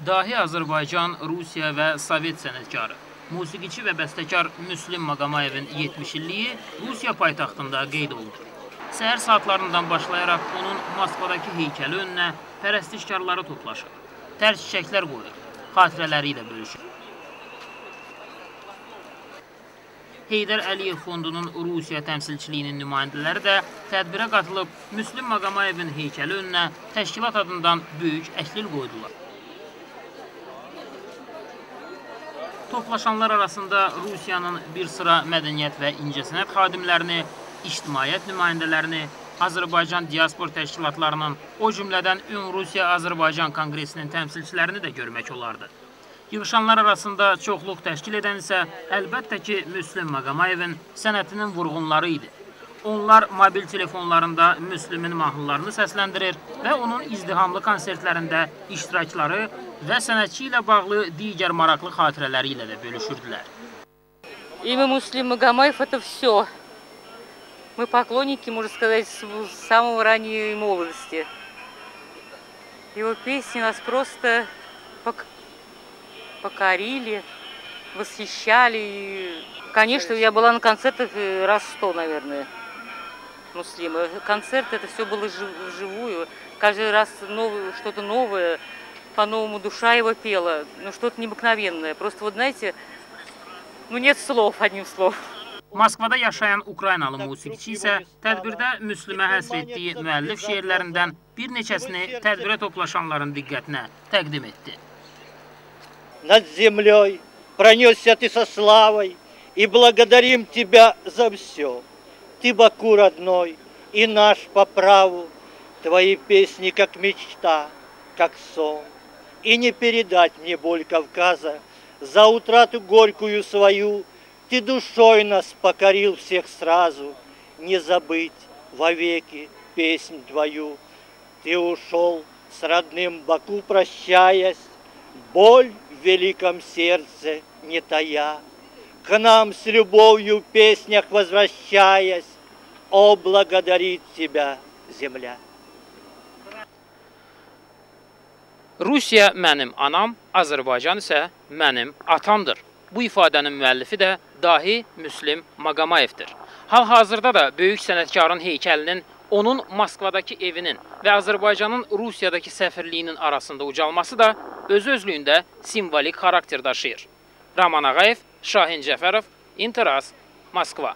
Dahi Azərbaycan, Rusiya və Sovet sənətkarı, musiqiçi və bəstəkar Müslüm Maqomayevin 70 illiyi Rusiya paytaxtında qeyd olunur. Səhər saatlarından başlayaraq onun Moskvadakı heykəli önünə pərəstişkarları toplaşır, tərs çiçəklər qoyur, xatirələri ilə bölüşür. Heydər Əliyev Fondunun Rusiya təmsilçiliyinin nümayəndələri də tədbirə qatılıb Müslüm Maqomayevin heykəli önünə təşkilat adından böyük əklil qoydular. Toplaşanlar arasında Rusiyanın bir sıra mədəniyyət və incəsənət xadimlərini, ictimaiyyət nümayəndələrini, Azərbaycan diaspor təşkilatlarının, o cümlədən Ümumrusiya-Azərbaycan Konqresinin təmsilçilərini də görmək olardı. Yığışanlar arasında çoxluq təşkil edən isə əlbəttə ki, Müslüm Maqomayevin sənətinin vurğunları idi. Onlar mobil telefonlarında Müslümin mahnılarını səsləndirir və onun izdihamlı konsertlərində iştirakları və sənətçi ilə bağlı digər maraqlı xatirələri ilə də bölüşürdülər. Имя Муслим Магомаев — это все. Мы поклонники, можно сказать, с самого ранней молодости. Его песни нас просто покорили, восхищали. Конечно, я была на концертах раз 100, наверное, Муслима. Концерт — это все было вживую. Каждый раз что-то новое, по-новому душа его пела. Ну, что-то необыкновенное. Просто, вот знаете, ну, нет слов, одним словом. Moskvada yaşayan Ukraynalı musiqiçi isə tədbirdə Müslümə həsr etdiyi müəllif şeirlərindən bir neçəsini tədbirə toplaşanların diqqətinə təqdim etdi. Над землей пронесся ты со славой, и благодарим тебя за все. Ты, Баку родной, и наш по праву, твои песни как мечта, как сон. И не передать мне боль Кавказа, за утрату горькую свою, ты душой нас покорил всех сразу, не забыть вовеки песнь твою. Ты ушел с родным Баку, прощаясь, боль в великом сердце не тая. К нам с любовью в песнях возвращаясь, о, благодарит тебя земля. Rusiya mənim anam, Azərbaycan isə mənim atamdır. Bu ifadənin müəllifi də dahi Müslüm Maqomayevdir. Hal-hazırda da böyük sənətkarın heykəlinin onun Moskvadakı evinin və Azərbaycanın Rusiyadakı səfirliyinin arasında ucalması da öz-özlüyündə simvolik xarakter daşıyır. Raman Ağayev, Şahin Cəfərov, İnteras, Moskva.